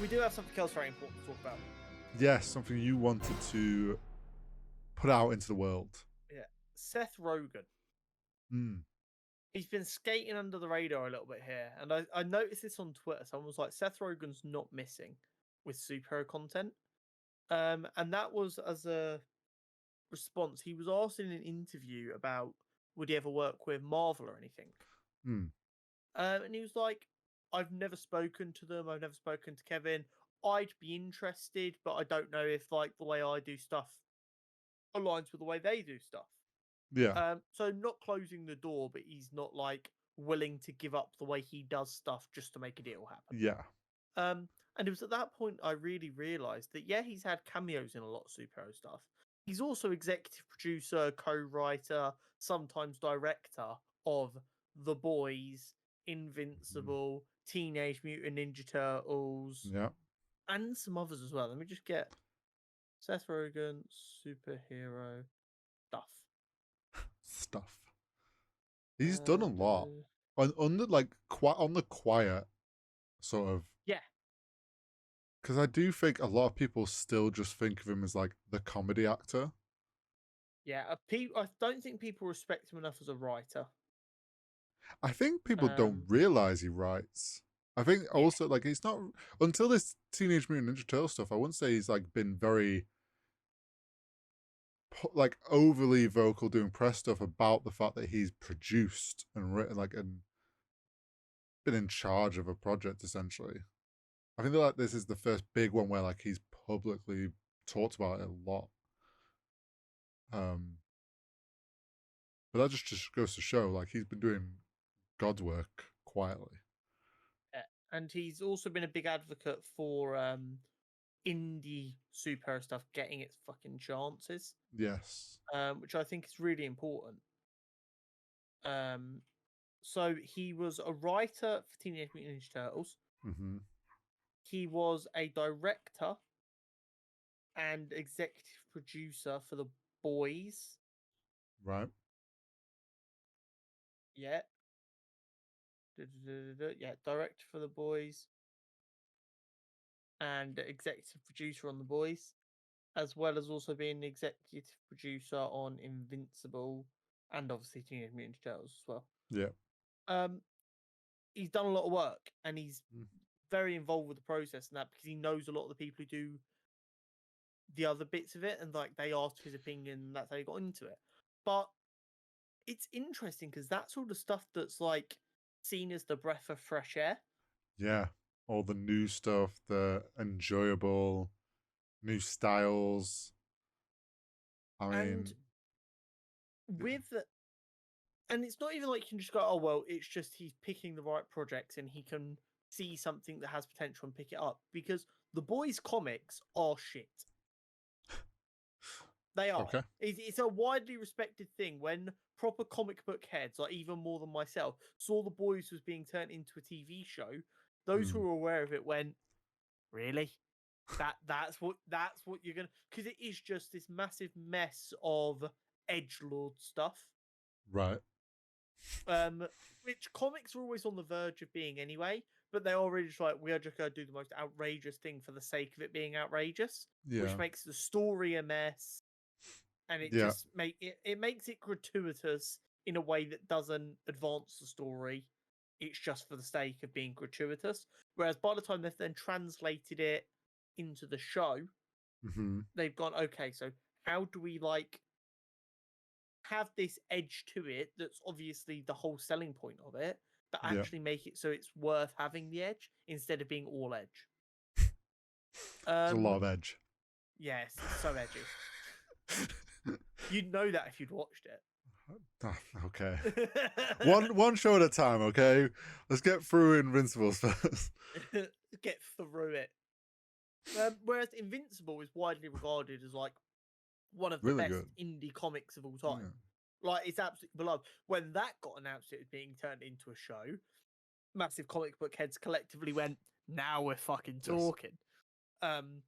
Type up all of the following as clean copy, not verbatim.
we do have something else very important to talk about. Yes, something you wanted to put out into the world. Yeah, Seth Rogen. Mm. He's been skating under the radar a little bit here, and I noticed this on Twitter. Someone was like, "Seth Rogen's not missing with superhero content," and that was as a response. He was asked in an interview about would he ever work with Marvel or anything, Mm. and he was like, "I've never spoken to them. I've never spoken to Kevin. I'd be interested, but I don't know if like the way I do stuff aligns with the way they do stuff." Yeah. So not closing the door, but he's not like willing to give up the way he does stuff just to make a deal happen. Yeah. And it was at that point I really realized that yeah, he's had cameos in a lot of superhero stuff. He's also executive producer, co-writer, sometimes director of The Boys, Invincible, Teenage Mutant Ninja Turtles, Yeah. and some others as well. Let me just get Seth Rogen superhero stuff. Stuff. He's done a lot. Uh, On the like on the quiet sort of, yeah, because I do think a lot of people still just think of him as like the comedy actor. yeah. I don't think people respect him enough as a writer. I think people don't Um, realize he writes. I think yeah, also like he's not until this Teenage Mutant Ninja Turtle stuff. I wouldn't say he's like been very like overly vocal doing press stuff about the fact that he's produced and written like and been in charge of a project essentially. I think that like this is the first big one where like he's publicly talked about it a lot. Um, but that just goes to show like he's been doing God's work quietly. yeah. And he's also been a big advocate for indie superhero stuff getting its fucking chances, Yes. which I think is really important. Um, so he was a writer for Teenage Mutant Ninja Turtles. Mm-hmm. He was a director and executive producer for The Boys. Right. Yeah, yeah, director for The Boys and executive producer on The Boys, as well as also being the executive producer on Invincible and obviously Teenage Mutant Ninja Turtles as well. Yeah. Um, he's done a lot of work and he's Mm. very involved with the process and that because he knows a lot of the people who do the other bits of it and like they asked his opinion and that's how he got into it. But it's interesting because that's all the stuff that's like seen as the breath of fresh air. Yeah. All the new stuff, the enjoyable new styles. I And mean, with and it's not even like you can just go, oh well, it's just he's picking the right projects and he can see something that has potential and pick it up because the boys' comics are shit. They are. okay. It's a widely respected thing when proper comic book heads, like even more than myself, saw the boys was being turned into a TV show. Those who Mm. were aware of it went, really? That's what you're gonna because it is just this massive mess of edge lord stuff. Right. Which comics are always on the verge of being anyway, but they're already just like we are just gonna do the most outrageous thing for the sake of it being outrageous, which Yeah. makes the story a mess, and it Yeah. just it makes it gratuitous in a way that doesn't advance the story. It's just for the sake of being gratuitous. Whereas by the time they've then translated it into the show, Mm-hmm. they've gone, okay, so how do we like have this edge to it that's obviously the whole selling point of it, but Yeah. actually make it so it's worth having the edge instead of being all edge. There's a lot of edge. Yes, it's so edgy. You'd know that if you'd watched Okay. it. One show at a time, okay? Let's get through Invincibles first. Get through it. Whereas Invincible is widely regarded as like one of the Really best good. indie comics of all Yeah. time. Like it's absolutely beloved. When that got announced, it was being turned into a show. Massive comic book heads collectively went, "Now we're fucking Yes. talking." Um,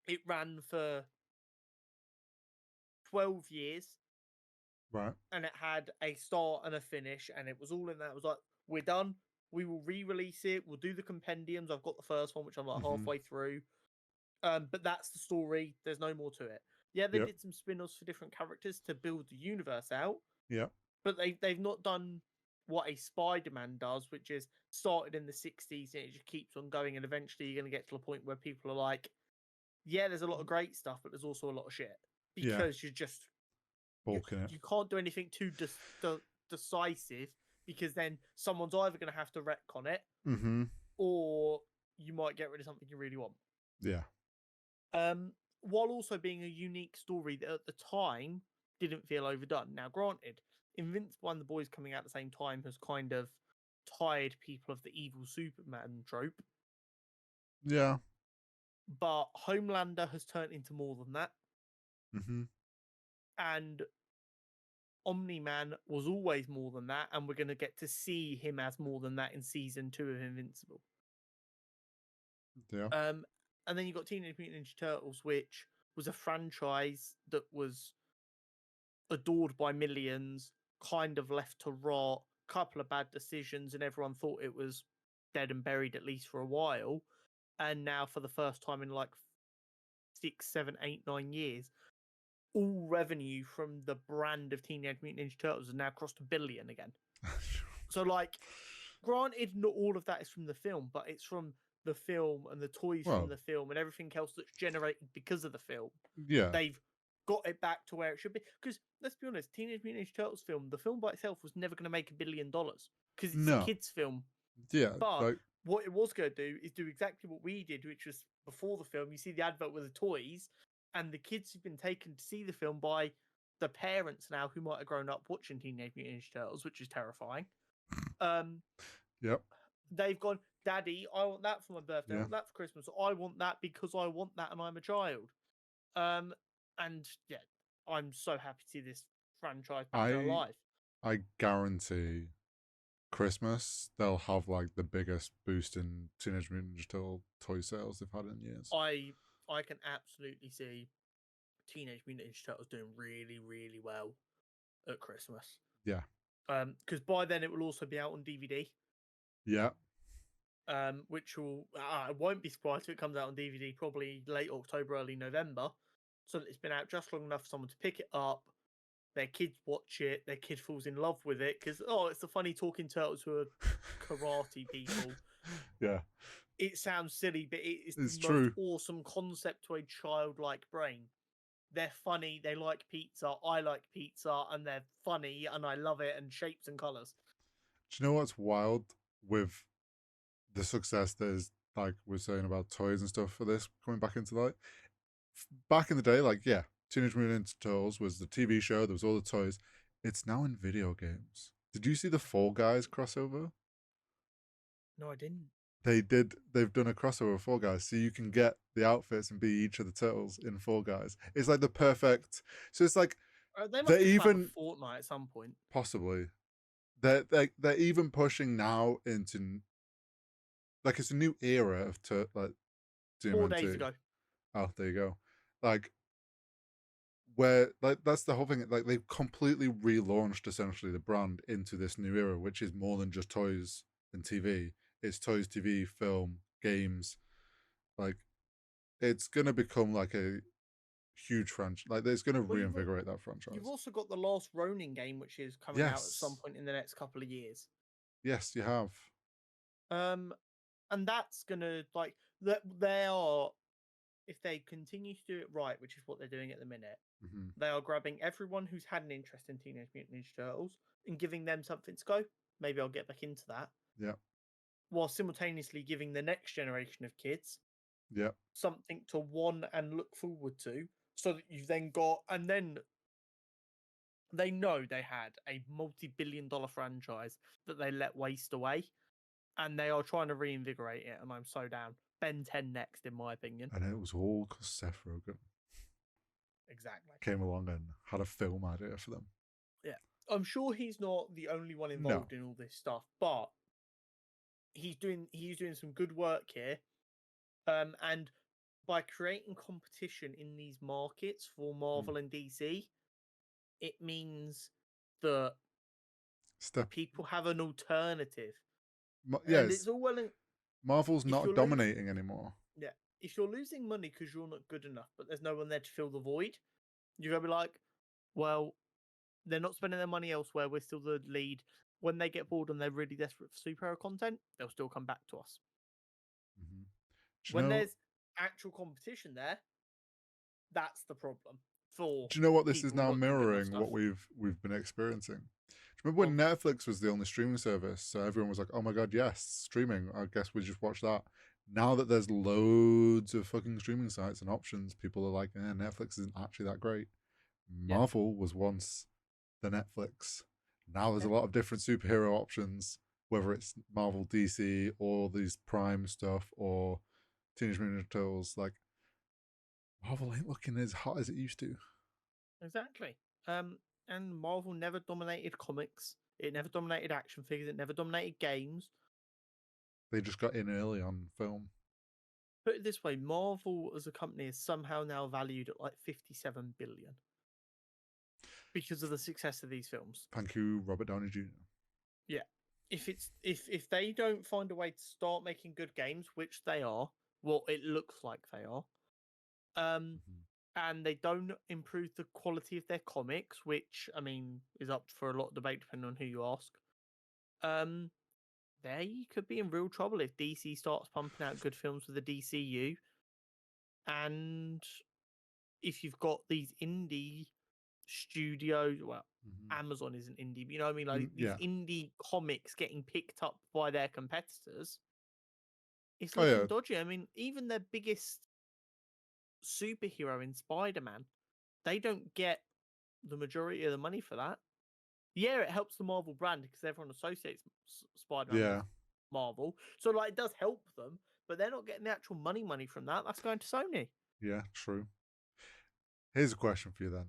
it ran for 12 years, Right. and it had a start and a finish, and it was all in that. It was like, "We're done. We will re-release it. We'll do the compendiums. I've got the first one, which I'm like Mhm. halfway through. But that's the story. There's no more to it. Yeah, they Yep. did some spin-offs for different characters to build the universe out, Yep. but they've not done what a Spider-Man does, which is started in the 60s and it just keeps on going, and eventually you're going to get to a point where people are like, yeah, there's a lot of great stuff, but there's also a lot of shit Yeah. because you're just Bulking it. you can't do anything too decisive, because then someone's either going to have to retcon it, Mm-hmm. or you might get rid of something you really want. Yeah. While also being a unique story that at the time didn't feel overdone. Now, granted, Invincible and The Boys coming out at the same time has kind of tired people of the evil Superman trope, Yeah. but Homelander has turned into more than that, Mm-hmm. and Omni-Man was always more than that, and we're going to get to see him as more than that in season 2 of Invincible. Yeah. And then you got Teenage Mutant Ninja Turtles, which was a franchise that was adored by millions, kind of left to rot, couple of bad decisions, and everyone thought it was dead and buried at least for a while. And now, for the first time in like 6, 7, 8, 9 years, all revenue from the brand of Teenage Mutant Ninja Turtles has now crossed $1 billion again. So, like, granted, not all of that is from the film, but it's from the film and the toys from the film and everything else that's generated because of the film. Yeah. They've got it back to where it should be. Because let's be honest, Teenage Mutant Ninja Turtles film, the film by itself was never going to make $1 billion because it's a kids' film. Yeah. But Like, what it was going to do is do exactly what we did, which was before the film. You see the advert with the toys, and the kids have been taken to see the film by the parents now who might have grown up watching Teenage Mutant Ninja Turtles, which is terrifying. Yep. They've gone, Daddy, I want that for my birthday. I want that for Christmas. I want that because I want that and I'm a child. And yeah, I'm so happy to see this franchise back alive. I guarantee Christmas they'll have like the biggest boost in Teenage Mutant Ninja Turtle toy sales they've had in years. I can absolutely see Teenage Mutant Ninja Turtles doing really, really well at Christmas. Yeah. Because by then it will also be out on DVD. Yeah. Which will I won't be surprised if it comes out on DVD probably late October, early November. So that it's been out just long enough for someone to pick it up. Their kids watch it. Their kid falls in love with it because it's the funny talking turtles who are karate people. Yeah. It sounds silly, but it's the true. most awesome concept to a childlike brain. They're funny. They like pizza. I like pizza, and they're funny, and I love it. And shapes and colors. Do you know what's wild with the success there's like we're saying about toys and stuff for this coming back into light? Back in the day, like Teenage Mutant Ninja Turtles was the TV show. There was all the toys. It's now in video games. Did you see the Fall Guys crossover? No, I didn't. They've done a crossover with Fall Guys, so you can get the outfits and be each of the turtles in Fall Guys. It's like the perfect. So it's like They must they're have even Fortnite at some point. possibly they're even pushing now into like it's a new era of like TMNT. 4 days ago. Oh, there you go. Like where like that's the whole thing. Like they've completely relaunched essentially the brand into this new era, which is more than just toys and TV. It's toys, TV, film, games. Like it's gonna become like a huge franchise. Like it's gonna reinvigorate that franchise. You've also got the Last Ronin game, which is coming out at some point in the next couple of years. Yes, you have. And that's gonna like that. They are, if they continue to do it right, which is what they're doing at the minute, they are grabbing everyone who's had an interest in Teenage Mutant Ninja Turtles and giving them something to go. Maybe I'll get back into that. Yeah. While simultaneously giving the next generation of kids something to want and look forward to, so that you've then got, and then they know they had a multi-billion-dollar franchise that they let waste away, and they are trying to reinvigorate it, and I'm so down. Ben 10 next, in my opinion. And it was all because Seth Rogen Exactly came along and had a film idea for them. Yeah, I'm sure he's not the only one involved in all this stuff, but he's doing some good work here. And by creating competition in these markets for Marvel and DC, it means that people have an alternative. And Yes, it's all well and Marvel's if not you're losing, dominating anymore. yeah, if you're losing money because you're not good enough, but there's no one there to fill the void, you're gonna be like, well, they're not spending their money elsewhere. We're still the lead. When they get bored and they're really desperate for superhero content, they'll still come back to us. Mm-hmm. When there's actual competition there, that's the problem for Do you know what this is people who now got good enough mirroring? stuff. What we've been experiencing. Do you remember Go when on. Netflix was the only streaming service? So everyone was like, "Oh my god, yes, streaming! I guess we just watch that." Now that there's loads of fucking streaming sites and options, people are like, Netflix isn't actually that great." Yeah, Marvel was once the Netflix. Now there's yeah, a lot of different superhero options, whether it's Marvel, DC, or these Prime stuff, or Teenage Mutant Ninja Turtles. Like Marvel ain't looking as hot as it used to. exactly. And Marvel never dominated comics. It never dominated action figures. It never dominated games. They just got in early on film. Put it this way: Marvel as a company is somehow now valued at like 57 billion because of the success of these films. Thank you, Robert Downey Jr. Yeah. If they don't find a way to start making good games, which they are, well, it looks like they are, um, Mm-hmm. and they don't improve the quality of their comics, which I mean is up for a lot of debate depending on who you ask. Um, they could be in real trouble if DC starts pumping out good films with the DCU, and if you've got these indie studios, well, Mm-hmm. Amazon isn't indie, but you know what I mean? Like these Yeah. indie comics getting picked up by their competitors, it's Oh looking yeah. dodgy. I mean, even their biggest superhero in Spider Man, they don't get the majority of the money for that. Yeah, it helps the Marvel brand because everyone associates Spider Man with Yeah. Marvel. So, like, it does help them, but they're not getting the actual money from that. That's going to Sony. Yeah. True. Here's a question for you then.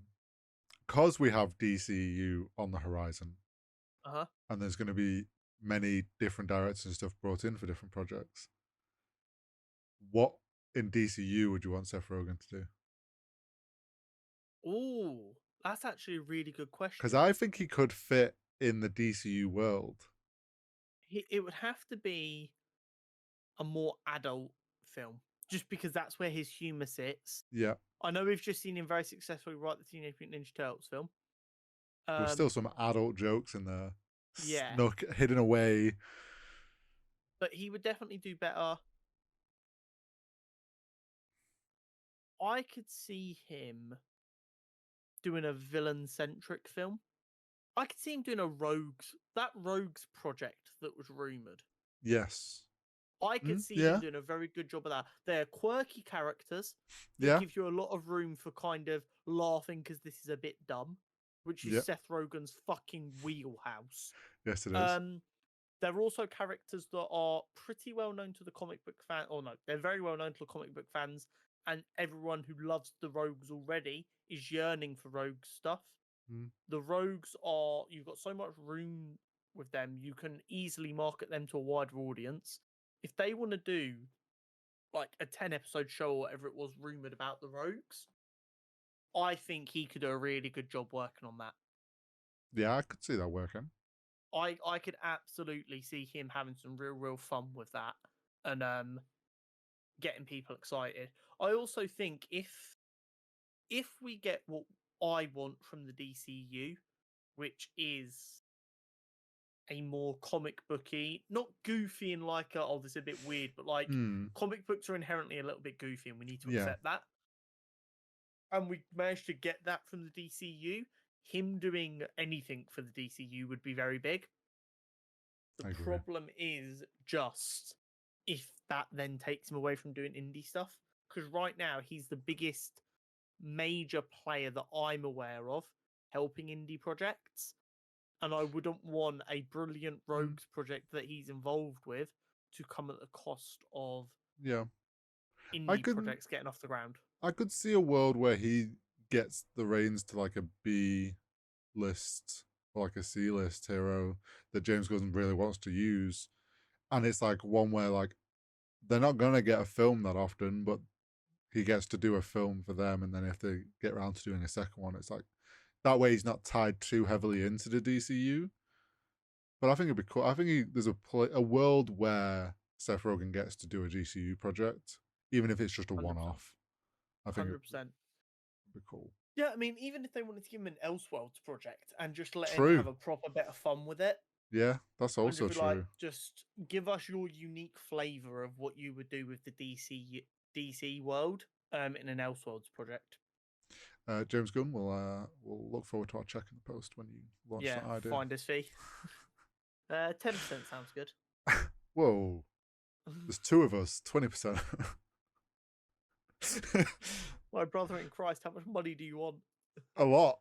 Because we have DCU on the horizon, Uh huh. and there's going to be many different directors and stuff brought in for different projects, what in DCU would you want Seth Rogen to do? Ooh, that's actually a really good Because question. I think he could fit in the DCU world. It would have to be a more adult film, just because that's where his humor sits. Yeah. I know we've just seen him very successfully write the Teenage Mutant Ninja Turtles film. There were still Um, some adult jokes in there, yeah, snuck hidden away. but he would definitely do better. I could see him doing a villain-centric film. I could see him doing a Rogues project that was rumored. Yes. I could see him Yeah. doing a very good job of that. They're quirky characters that Yeah. give you a lot of room for kind of laughing because this is a bit dumb, which is Yeah. Seth Rogen's fucking wheelhouse. Yes, it is. Um, they're also characters that are pretty well known to the comic book fan. Or no, they're very well known to the comic book fans, and everyone who loves the Rogues already is yearning for Rogue stuff. Mm. The Rogues are you've got so much room with them, you can easily market them to a wider audience. If they want to do like a 10 episode show or whatever it was rumored about the Rogues, I think he could do a really good job working on that. Yeah, I could see that working. I could absolutely see him having some real fun with that and getting people excited. I also think if we get what I want from the DCU, which is a more comic booky, not goofy and like oh this is a bit weird, but like Mm. comic books are inherently a little bit goofy and we need to Yeah. accept that. And we managed to get that from the DCU. Him doing anything for the DCU would be very big. The I agree. problem is just if that then takes him away from doing indie stuff. Because right now he's the biggest major player that I'm aware of helping indie projects. And I wouldn't want a brilliant Mm. Rogues project that he's involved with to come at the cost of Yeah. I indie could projects getting off the ground. I could see a world where he gets the reins to like a B list or like a C list hero that James Gunn really wants to use. And it's like one where like they're not gonna get a film that often, but he gets to do a film for them, and then if they get around to doing a second one, it's like that way he's not tied too heavily into the DCU. But I think it'd be cool. I think there's a world where Seth Rogen gets to do a GCU project, even if it's just a 100%. one-off. I think it'd 100%. be cool. Yeah, I mean, even if they wanted to give him an Elseworlds project and just let him True. have a proper bit of fun with it, Yeah, that's and also just be like, true. just give us your unique flavor of what you would do with the DC world in an Elseworlds project. James Gunn will look forward to our check in the post when you launch Yeah, that idea. finder's fee. 10% sounds good. Whoa, there's two of us. 20%. My brother in Christ, how much money do you want? A lot.